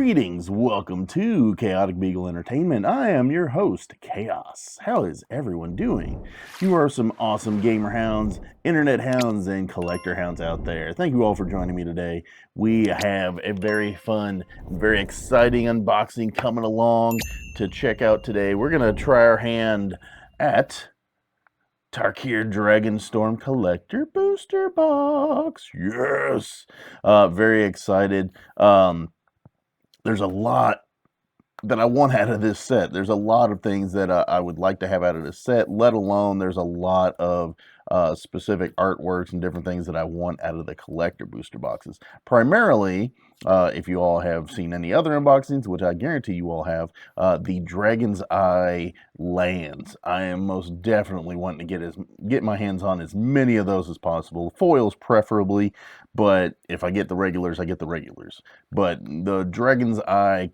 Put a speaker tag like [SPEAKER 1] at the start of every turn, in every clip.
[SPEAKER 1] Greetings, welcome to Chaotic Beagle Entertainment. I am your host, Chaos. How is everyone doing? You are some awesome gamer hounds, internet hounds, and collector hounds out there. Thank you all for joining me today. We have a very fun, very exciting unboxing coming along to check out today. We're going to try our hand at Tarkir Dragonstorm Collector Booster Box. Yes! Very excited. There's a lot that I want out of this set. There's a lot of things that I would like to have out of this set, let alone there's a lot of specific artworks and different things that I want out of the collector booster boxes. Primarily, if you all have seen any other unboxings, which I guarantee you all have, the Dragon's Eye lands. I am most definitely wanting to get my hands on as many of those as possible. Foils preferably, but if I get the regulars, I get the regulars. But the Dragon's Eye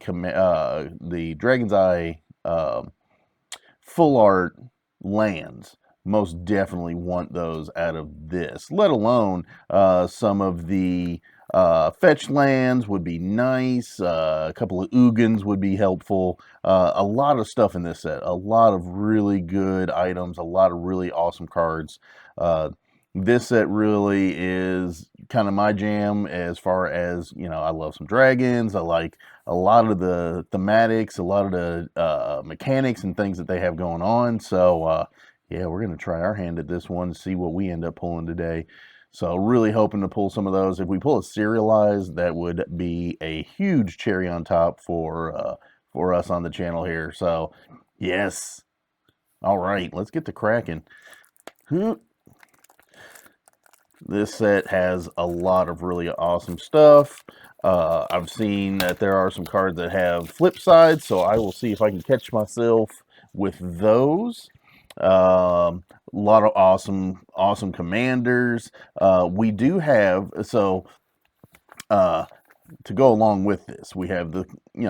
[SPEAKER 1] full art lands, most definitely want those out of this, let alone some of the fetch lands would be nice. A couple of Ugins would be helpful. A lot of stuff in this set, a lot of really good items, a lot of really awesome cards. This set really is kind of my jam as far as, you know, I love some dragons. I like a lot of the thematics, a lot of the mechanics and things that they have going on. So, yeah, we're going to try our hand at this one, see what we end up pulling today. So really hoping to pull some of those. If we pull a serialized, that would be a huge cherry on top for us on the channel here. So, yes. All right, let's get to cracking. This set has a lot of really awesome stuff. I've seen that there are some cards that have flip sides, so I will see if I can catch myself with those. A lot of awesome commanders. We do have, so to go along with this, we have the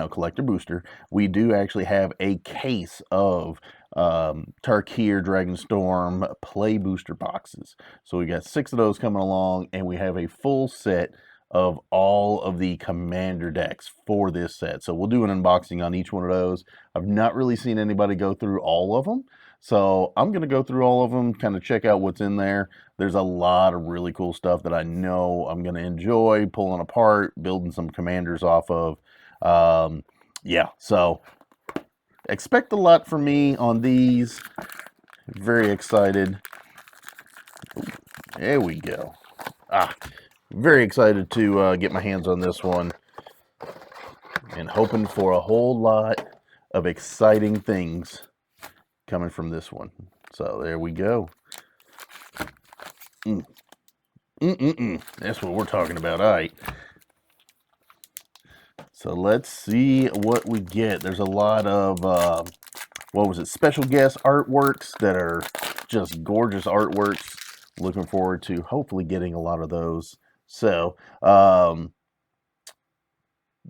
[SPEAKER 1] collector booster. We do actually have a case of Tarkir Dragonstorm play booster boxes. So we got 6 of those coming along, and we have a full set of all of the commander decks for this set. So we'll do an unboxing on each one of those. I've not really seen anybody go through all of them, so I'm going to go through all of them, kind of check out what's in there. There's a lot of really cool stuff that I know I'm going to enjoy pulling apart, building some commanders off of. Yeah, so expect a lot from me on these. Very excited. There we go. Very excited to get my hands on this one, and hoping for a whole lot of exciting things coming from this one. So there we go. That's what we're talking about. All right. So let's see what we get. There's a lot of, special guest artworks that are just gorgeous artworks. Looking forward to hopefully getting a lot of those. So,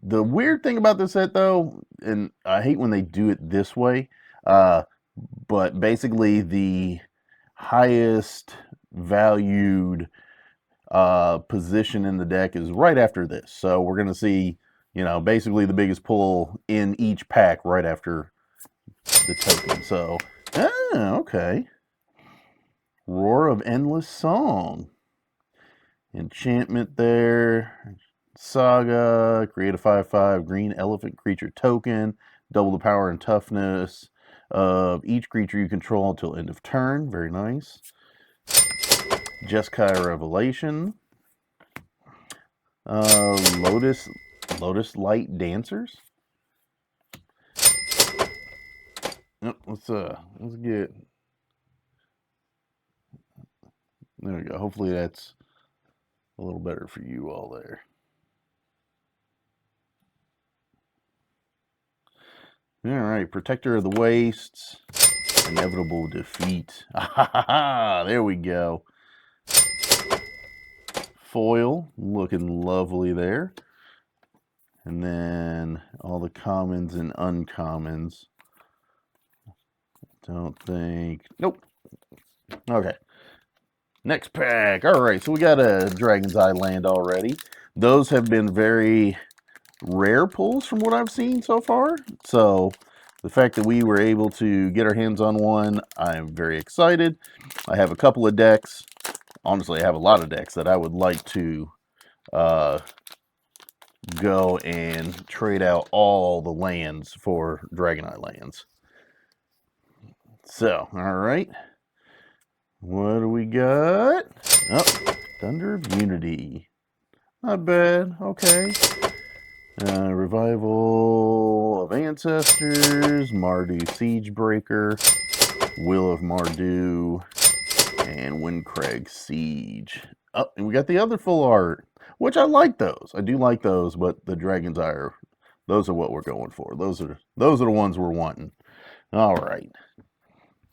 [SPEAKER 1] the weird thing about this set, though, and I hate when they do it this way, but basically the highest valued position in the deck is right after this. So we're going to see, basically the biggest pull in each pack right after the token. So, okay. Roar of Endless Song. Enchantment there. Saga. Create a 5/5 green elephant creature token. Double the power and toughness of each creature you control until end of turn. Very nice. Jeskai Revelation. Lotus Light Dancers. Let's get. There we go. Hopefully that's a little better for you all there. All right, Protector of the Wastes. Inevitable Defeat. There we go. Foil, looking lovely there. And then all the commons and uncommons. Don't think. Nope. Okay. Next pack. All right, so we got a Dragon's Eye land already. Those have been very rare pulls from what I've seen so far. So the fact that we were able to get our hands on one, I'm very excited. I have a couple of decks. Honestly, I have a lot of decks that I would like to go and trade out all the lands for Dragonite lands. So, all right. What do we got? Oh, Thunder of Unity. Not bad. Okay. Revival of Ancestors, Mardu Siegebreaker, Will of Mardu, and Windcrag Siege. Oh, and we got the other full art, which I like those. I do like those, but the Dragon's Eye, those are what we're going for. Those are the ones we're wanting. All right.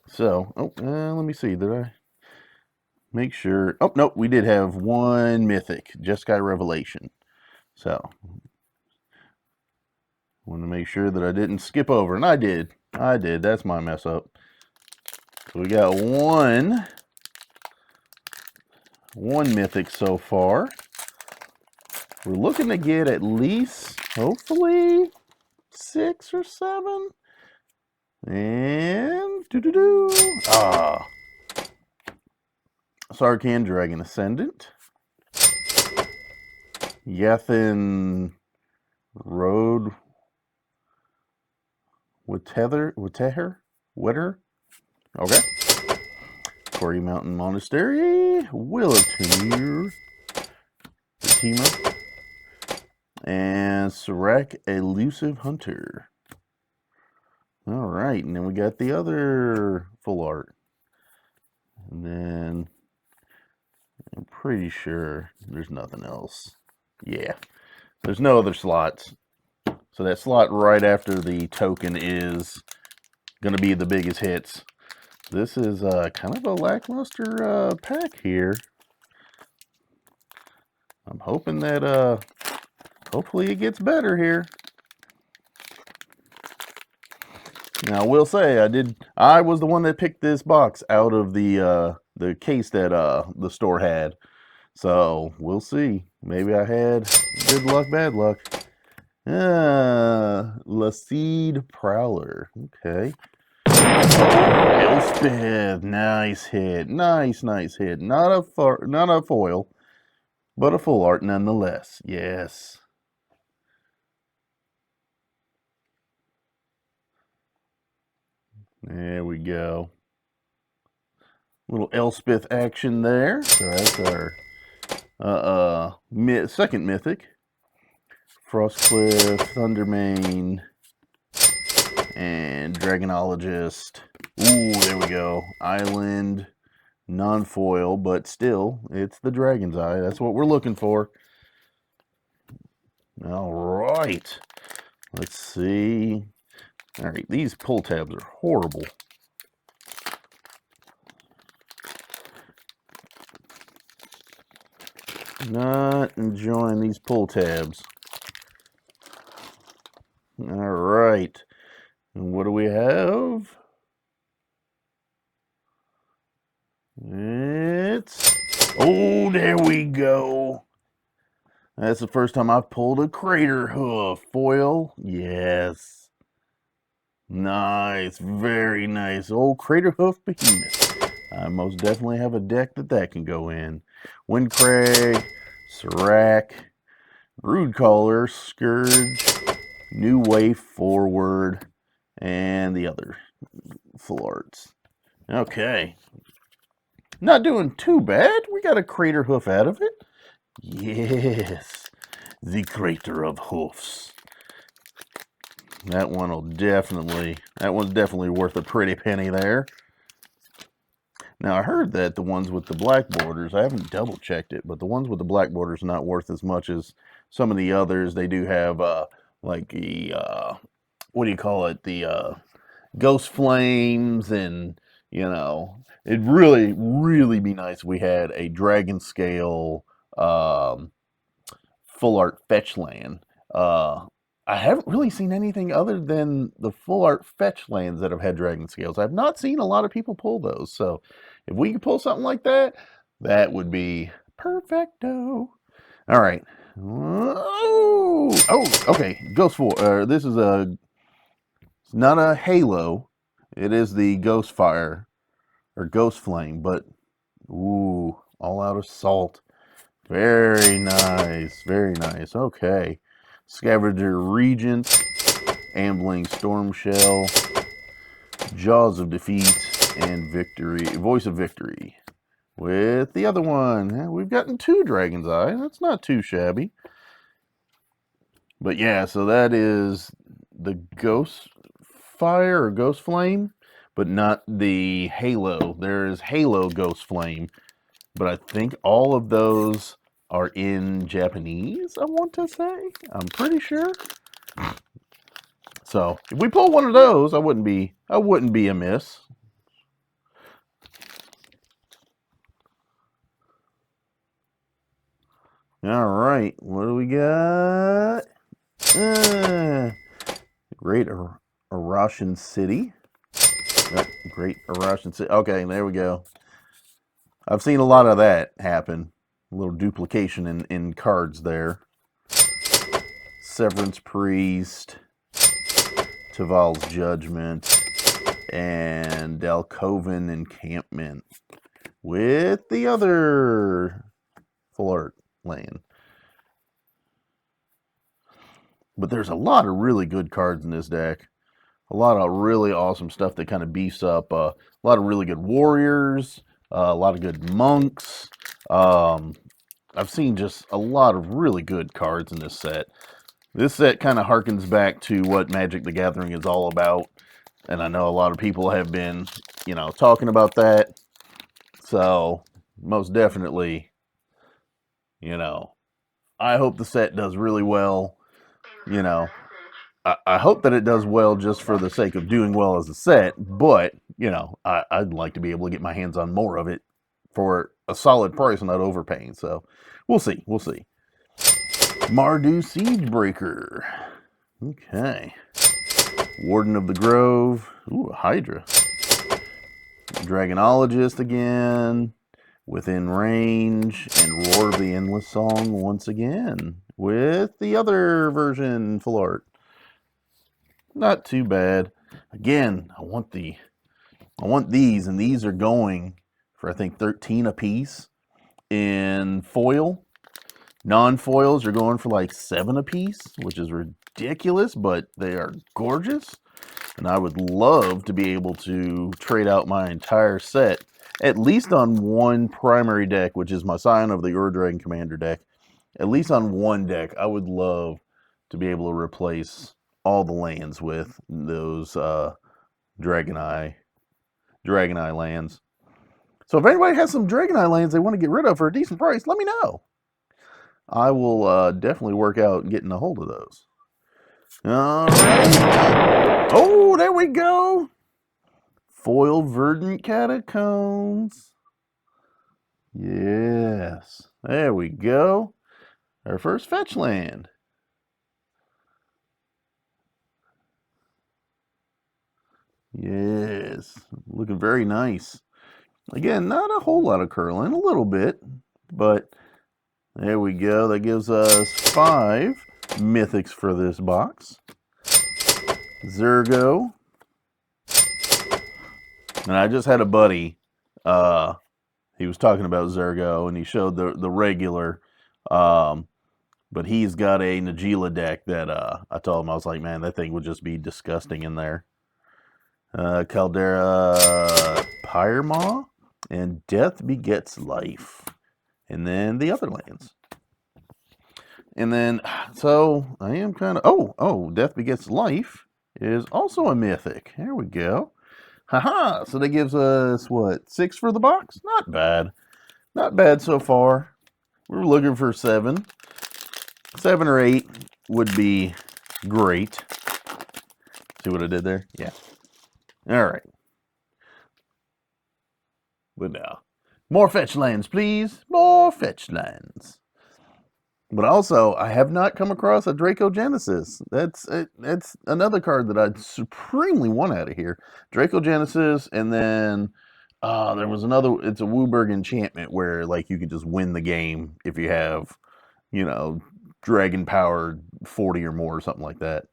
[SPEAKER 1] So, let me see. Did I make sure? Oh, nope. We did have one Mythic, Jeskai Revelation. So, want to make sure that I didn't skip over, and I did. That's my mess up. So we got one Mythic so far. We're looking to get at least, hopefully, 6 or 7. And Sarkhan Dragon Ascendant, Yathin Road Wetter. Okay. Quarry Mountain Monastery, Willowtear, and Serac Elusive Hunter. All right, and then we got the other full art. And then I'm pretty sure there's nothing else. Yeah, there's no other slots. So that slot right after the token is going to be the biggest hits. This is kind of a lackluster pack here. I'm hoping that hopefully it gets better here. Now I will say I was the one that picked this box out of the case that the store had. So we'll see. Maybe I had good luck, bad luck. Laseed Prowler. Okay. Elspeth, nice hit. Nice hit. Not a foil, but a full art nonetheless. Yes. There we go. Little Elspeth action there. So that's our second Mythic. Frostcliff, Thundermane, and Dragonologist. Ooh, there we go. Island, non-foil, but still, it's the Dragon's Eye. That's what we're looking for. All right. Let's see. All right, these pull tabs are horrible. Not enjoying these pull tabs. All right. And what do we have? Oh, there we go. That's the first time I've pulled a Crater Hoof foil. Yes. Nice. Very nice. Old Crater Hoof Behemoth. I most definitely have a deck that can go in. Windcrag, Serac, Broodcaller, Scourge, New Wave Forward, and the other full arts. Okay. Not doing too bad. We got a Crater Hoof out of it. Yes. The Crater of Hoofs. That one's definitely worth a pretty penny there. Now, I heard that the ones with the black borders, I haven't double checked it, but the ones with the black borders are not worth as much as some of the others. They do have, like the, what do you call it? The Ghost Flames, and, you know, it'd really, really be nice if we had a Dragon Scale full art fetch land. I haven't really seen anything other than the full art fetch lands that have had Dragon Scales. I've not seen a lot of people pull those. So if we could pull something like that, that would be perfecto. All right. Oh, okay. Ghost for this is it's not a Halo. It is the Ghost Fire or Ghost Flame, but ooh, all out assault. Very nice. Very nice. Okay. Scavenger Regent, Ambling Storm Shell, Jaws of Defeat, and Victory, Voice of Victory. With the other one, we've gotten 2 Dragon's Eye. That's not too shabby. But yeah, so that is the Ghost Fire or Ghost Flame, but not the Halo. There is Halo Ghost Flame, but I think all of those are in Japanese, I want to say. I'm pretty sure. So if we pull one of those, I wouldn't be amiss. All right, what do we got? Great Arashan City. Great Arashan City. Okay, there we go. I've seen a lot of that happen. A little duplication in cards there. Severance Priest, Taval's Judgment, and Dalcoven Encampment with the other full art land. But there's a lot of really good cards in this deck. A lot of really awesome stuff that kind of beefs up. A lot of really good warriors. A lot of good monks. I've seen just a lot of really good cards in this set. This set kind of harkens back to what Magic the Gathering is all about. And I know a lot of people have been, talking about that. So, most definitely, I hope the set does really well. I hope that it does well just for the sake of doing well as a set, but, I'd like to be able to get my hands on more of it for a solid price and not overpaying. So, we'll see. Mardu Siegebreaker. Okay. Warden of the Grove. Ooh, a Hydra. Dragonologist again. Within Range. And Roar of the Endless Song once again. With the other version full art. Not too bad. Again, I want these, and these are going for I think 13 a piece in foil. Non-foils are going for like 7 a piece, which is ridiculous, but they are gorgeous. And I would love to be able to trade out my entire set, at least on one primary deck, which is my Scion of the Ur-Dragon Commander deck. At least on one deck, I would love to be able to replace all the lands with those Dragoneye lands. So if anybody has some Dragoneye lands they want to get rid of for a decent price, let me know. I will definitely work out getting a hold of those. All right. Oh, there we go. Foil Verdant Catacombs. Yes. There we go. Our first fetch land. Yes. Looking very nice. Again, not a whole lot of curling, a little bit, but there we go. That gives us 5 mythics for this box. Zergo. And I just had a buddy, he was talking about Zergo, and he showed the regular, but he's got a Najeela deck that I told him, I was like, man, that thing would just be disgusting in there. Caldera Pyremaw, and Death Begets Life. And then the other lands. And then, so, I am kind of, oh, Death Begets Life is also a mythic. There we go. Haha, so that gives us, what, 6 for the box? Not bad. Not bad so far. We were looking for 7. 7 or 8 would be great. See what I did there? Yeah. All right. But now, more fetch lands, please. More fetch lands. But also, I have not come across a Dracogenesis. That's another card that I supremely want out of here. Dracogenesis, and then there was another. It's a Wooburg enchantment where like you could just win the game if you have you know, dragon power 40 or more or something like that.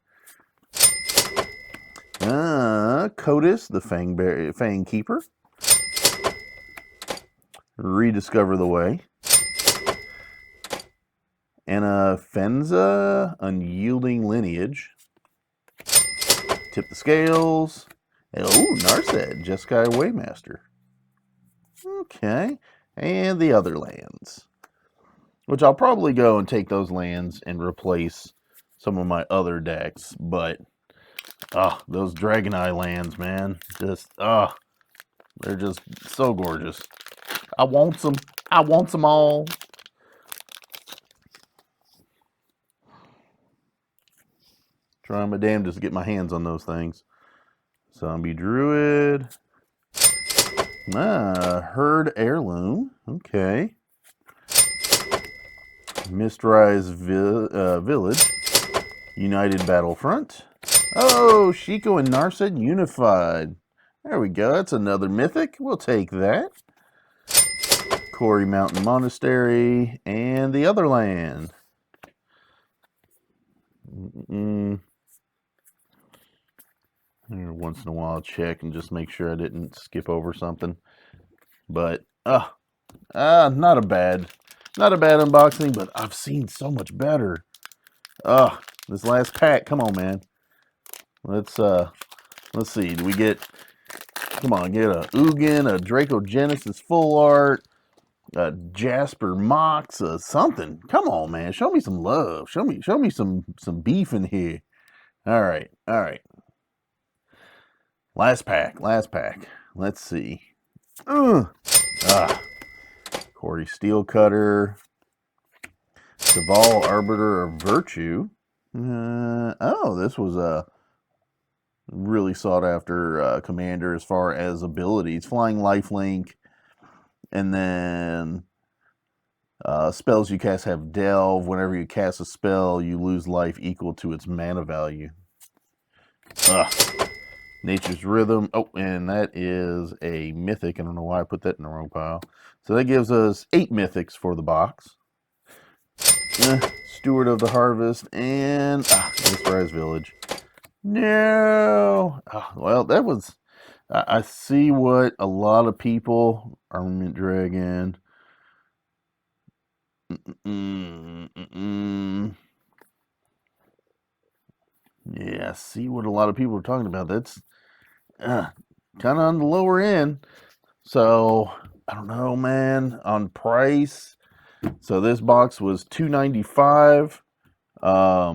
[SPEAKER 1] Codis, the Fang Keeper. Rediscover the Way. And a Fenza, Unyielding Lineage. Tip the Scales. Oh, Narset, Jeskai Waymaster. Okay. And the other lands. Which I'll probably go and take those lands and replace some of my other decks. But, those Dragon Eye lands, man. Just, they're just so gorgeous. I want some. I want them all. Trying my damnedest to get my hands on those things. Zombie Druid. Herd Heirloom. Okay. Mistrise Village. United Battlefront. Oh, Shiko and Narset Unified. There we go. That's another mythic. We'll take that. Quarry Mountain Monastery. And the other land. Once in a while, check and just make sure I didn't skip over something. But, not a bad unboxing, but I've seen so much better. This last pack, come on, man. Let's see. Do we get? Come on, get a Ugin, a Draco Genesis Full Art, a Jasper Mox, something. Come on, man. Show me some love. Show me some beef in here. All right. Last pack. Let's see. Corey Steel Cutter. Saval Arbiter of Virtue. This was a really sought after commander as far as abilities. Flying Lifelink. And then spells you cast have Delve. Whenever you cast a spell, you lose life equal to its mana value. Nature's Rhythm. Oh, and that is a mythic. I don't know why I put that in the wrong pile. So that gives us 8 mythics for the box. Steward of the Harvest and Mistrise Village. No. Well, that was... I see what a lot of people... Armament Dragon... Yeah, I see what a lot of people are talking about. That's kind of on the lower end. So, I don't know, man. On price. So, this box was $2.95. I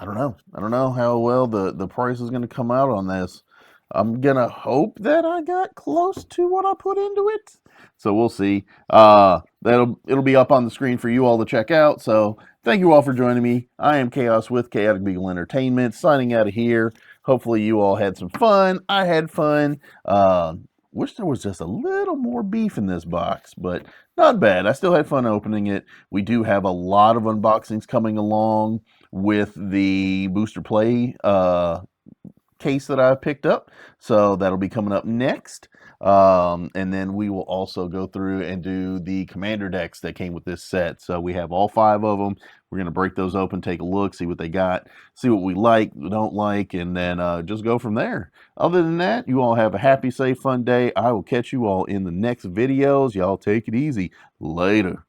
[SPEAKER 1] don't know. I don't know how well the price is going to come out on this. I'm going to hope that I got close to what I put into it. So we'll see. It'll be up on the screen for you all to check out. So thank you all for joining me. I am Chaos with Chaotic Beagle Entertainment, signing out of here. Hopefully you all had some fun. I had fun. Wish there was just a little more beef in this box, but not bad. I still had fun opening it. We do have a lot of unboxings coming along with the Booster Play case that I picked up. So that'll be coming up next. And then we will also go through and do the commander decks that came with this set. So we have all 5 of them. We're going to break those open, take a look, see what they got, see what we like, don't like, and then just go from there. Other than that, you all have a happy, safe, fun day. I will catch you all in the next videos. Y'all take it easy. Later.